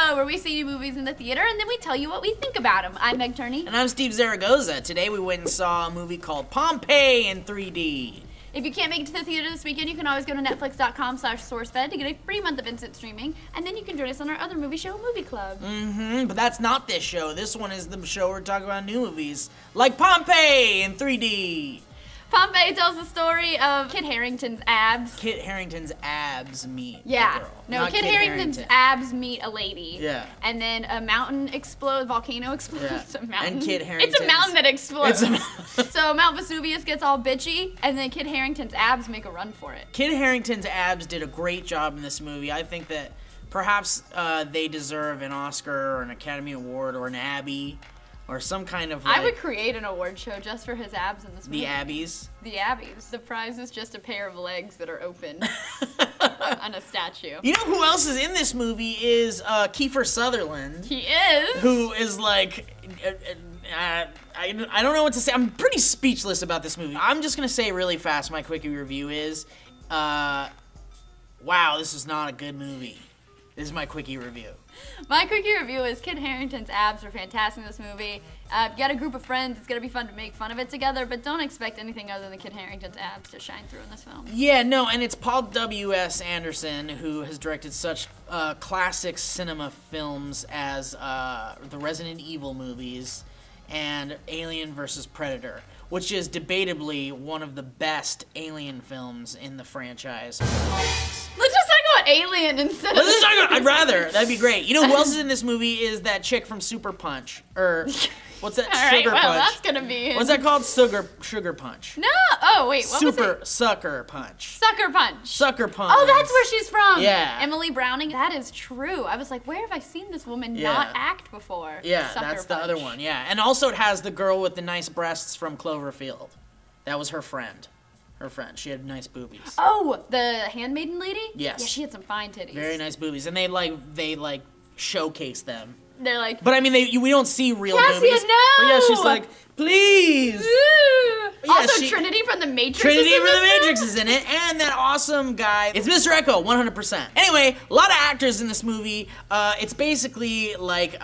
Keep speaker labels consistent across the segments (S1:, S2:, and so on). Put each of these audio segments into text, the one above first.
S1: show where we see new movies in the theater and then we tell you what we think about them. I'm Meg Turney.
S2: And I'm Steve Zaragoza. Today we went and saw a movie called Pompeii in 3D.
S1: If you can't make it to the theater this weekend, you can always go to netflix.com/SourceFed to get a free month of instant streaming, and then you can join us on our other movie show, Movie Club.
S2: But that's not this show. This one is the show we're talking about new movies, like Pompeii in 3D.
S1: Pompeii tells the story of Kit Harington's abs.
S2: Kit Harington's abs meet a girl.
S1: No,
S2: Not
S1: Kit Harington's abs meet a lady.
S2: Yeah.
S1: And then a mountain explodes, volcano explodes.
S2: Yeah.
S1: It's a mountain.
S2: And Kit Harington's...
S1: It's a mountain that explodes.
S2: It's a...
S1: So Mount Vesuvius gets all bitchy, and then Kit Harington's abs make a run for it.
S2: Kit Harington's abs did a great job in this movie. I think that perhaps they deserve an Oscar or an Academy Award or an Abby. Or some kind of like...
S1: I would create an award show just for his abs in this movie.
S2: The Abbies?
S1: The Abbies. The prize is just a pair of legs that are open on a statue.
S2: You know who else is in this movie is Kiefer Sutherland.
S1: He is?
S2: Who is like... I don't know what to say. I'm pretty speechless about this movie. I'm just going to say really fast my quickie review is... wow, this is not a good movie. This is my quickie review.
S1: My quickie review is Kit Harington's abs are fantastic in this movie. If you got a group of friends, it's going to be fun to make fun of it together, but don't expect anything other than Kit Harington's abs to shine through in this film.
S2: Yeah, no, and it's Paul W.S. Anderson, who has directed such classic cinema films as the Resident Evil movies and Alien vs. Predator, which is debatably one of the best Alien films in the franchise.
S1: Let's just talk about Alien instead of...
S2: Let's just talk about... I'd rather. That'd be great. You know who else is in this movie is that chick from Super Punch. Or, what's that? Sugar Punch.
S1: That's gonna be
S2: What's that called? Sugar Punch.
S1: No! Oh, wait, what was it?
S2: Sucker Punch.
S1: Sucker Punch.
S2: Sucker Punch.
S1: Oh, that's where she's from.
S2: Yeah.
S1: Emily Browning. That is true. I was like, where have I seen this woman not act before?
S2: Yeah,
S1: Sucker
S2: that's
S1: Punch.
S2: the other one, yeah. And also it has the girl with the nice breasts from Cloverfield. That was her friend. Her friend. She had nice boobies.
S1: Oh, the handmaiden lady?
S2: Yes.
S1: Yeah, she had some fine titties.
S2: Very nice boobies. And they showcase them.
S1: They're like...
S2: But I mean, we don't see real
S1: Cassia,
S2: boobies.
S1: no!
S2: But yeah, she's like, please!
S1: Yeah, also,
S2: she,
S1: Trinity from The Matrix
S2: Trinity
S1: is in
S2: from The
S1: this
S2: Matrix is in it, and that awesome guy. It's Mr. Echo, 100%. Anyway, a lot of actors in this movie. It's basically like,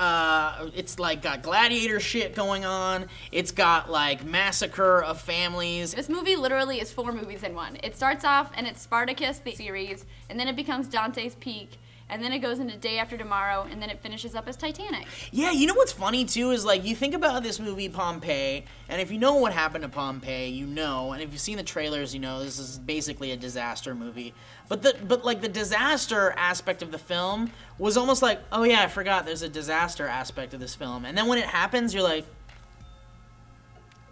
S2: it's like got gladiator shit going on. It's got like massacre of families.
S1: This movie literally is 4 movies in one. It starts off and it's Spartacus, the series, and then it becomes Dante's Peak, and then it goes into Day After Tomorrow, and then it finishes up as Titanic.
S2: Yeah, you know what's funny too is like you think about this movie Pompeii, and if you know what happened to Pompeii, you know, and if you've seen the trailers, you know this is basically a disaster movie. But like the disaster aspect of the film was almost like, oh yeah, I forgot there's a disaster aspect of this film, and then when it happens, you're like,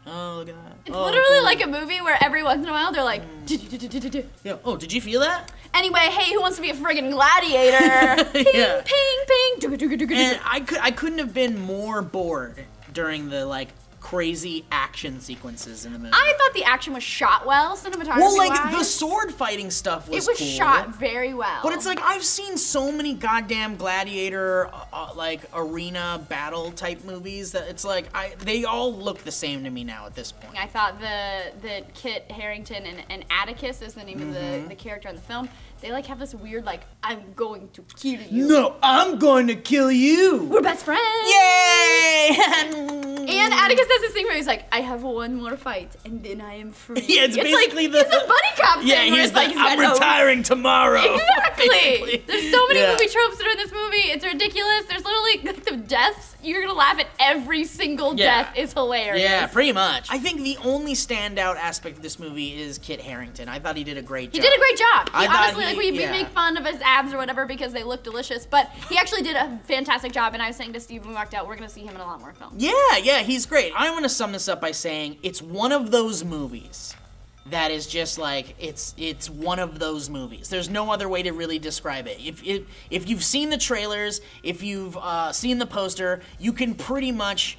S2: oh, look at that.
S1: It's literally like a movie where every once in a while they're like,
S2: yeah. Oh, did you feel that?
S1: Anyway, hey, who wants to be a friggin' gladiator? Ping,
S2: Yeah.
S1: ping, ping.
S2: And I couldn't have been more bored during the like crazy action sequences in the movie.
S1: I thought the action was shot well, cinematography-wise.
S2: Well, like the sword fighting stuff was cool.
S1: It was shot very well.
S2: But it's like I've seen so many goddamn gladiator like arena battle type movies that it's like they all look the same to me now at this point.
S1: I thought the Kit Harington and Atticus is the name of the character in the film. They like have this weird like, I'm going to kill you.
S2: No, I'm going to kill you.
S1: We're best friends.
S2: Yay!
S1: And Atticus does this thing where he's like, I have one more fight and then I am free.
S2: Yeah, it's basically
S1: like, it's a buddy cop thing.
S2: Yeah,
S1: he's like,
S2: I'm retiring tomorrow.
S1: Exactly. There's so many movie tropes that are in this movie. It's ridiculous. There's literally like the deaths. You're gonna laugh at every single death. Is hilarious.
S2: Yeah, pretty much. I think the only standout aspect of this movie is Kit Harington. I thought he did a great job.
S1: He did a great job. He honestly, like we
S2: yeah.
S1: make fun of his abs or whatever because they look delicious, but he actually did a fantastic job. And I was saying to Steve when we walked out, we're gonna see him in a lot more films.
S2: Yeah, he's great. I'm gonna sum this up by saying it's one of those movies that is just like it's one of those movies. There's no other way to really describe it. If you've seen the trailers, if you've seen the poster, you can pretty much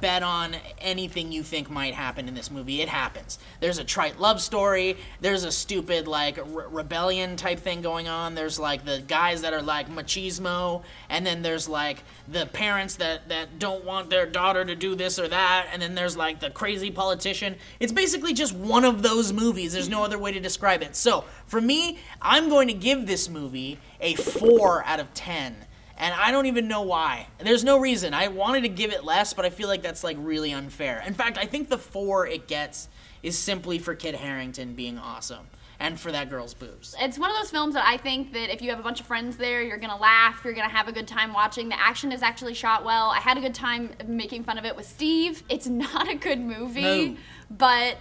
S2: bet on anything you think might happen in this movie. It happens. There's a trite love story. There's a stupid like rebellion type thing going on. There's like the guys that are like machismo, and then there's like the parents that don't want their daughter to do this or that, and then there's like the crazy politician. It's basically just one of those movies. There's no other way to describe it. So for me, I'm going to give this movie a 4 out of 10. And I don't even know why. There's no reason. I wanted to give it less, but I feel like that's like really unfair. In fact, I think the 4 it gets is simply for Kit Harington being awesome and for that girl's boobs.
S1: It's one of those films that I think that if you have a bunch of friends there, you're gonna laugh, you're gonna have a good time watching. The action is actually shot well. I had a good time making fun of it with Steve. It's not a good movie. No. But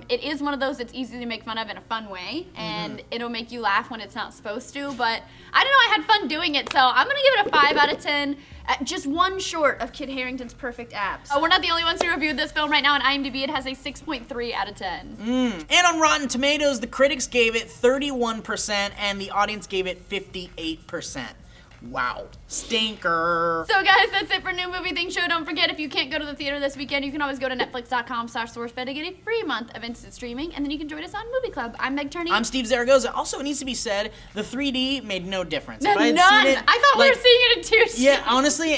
S1: it is one of those that's easy to make fun of in a fun way, and it'll make you laugh when it's not supposed to. But I don't know, I had fun doing it, so I'm gonna give it a 5 out of 10. Just one short of Kit Harington's perfect abs. We're not the only ones who reviewed this film right now on IMDb. It has a 6.3 out of 10.
S2: And on Rotten Tomatoes, the critics gave it 31% and the audience gave it 58%. Wow. Stinker.
S1: So guys, that's it for New Movie Thing Show. Don't forget, if you can't go to the theater this weekend, you can always go to netflix.com/SourceFed to get a free month of instant streaming, and then you can join us on Movie Club. I'm Meg Turney.
S2: I'm Steve Zaragoza. Also, it needs to be said, the 3D made no difference.
S1: None. I thought we were seeing it in 2D.
S2: Yeah, honestly,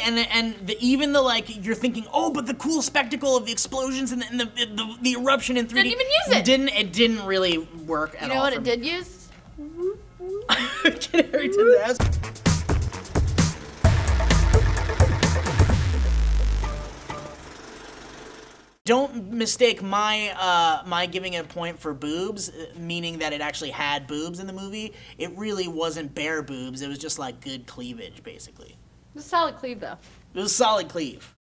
S2: even the like, you're thinking, oh, but the cool spectacle of the explosions and the eruption in 3D.
S1: Didn't even use it.
S2: It didn't really work at all.
S1: You know what it did use?
S2: Kit Harington's ass. Don't mistake my giving it a point for boobs, meaning that it actually had boobs in the movie. It really wasn't bare boobs. It was just like good cleavage, basically.
S1: It was a solid cleave, though.
S2: It was a solid cleave.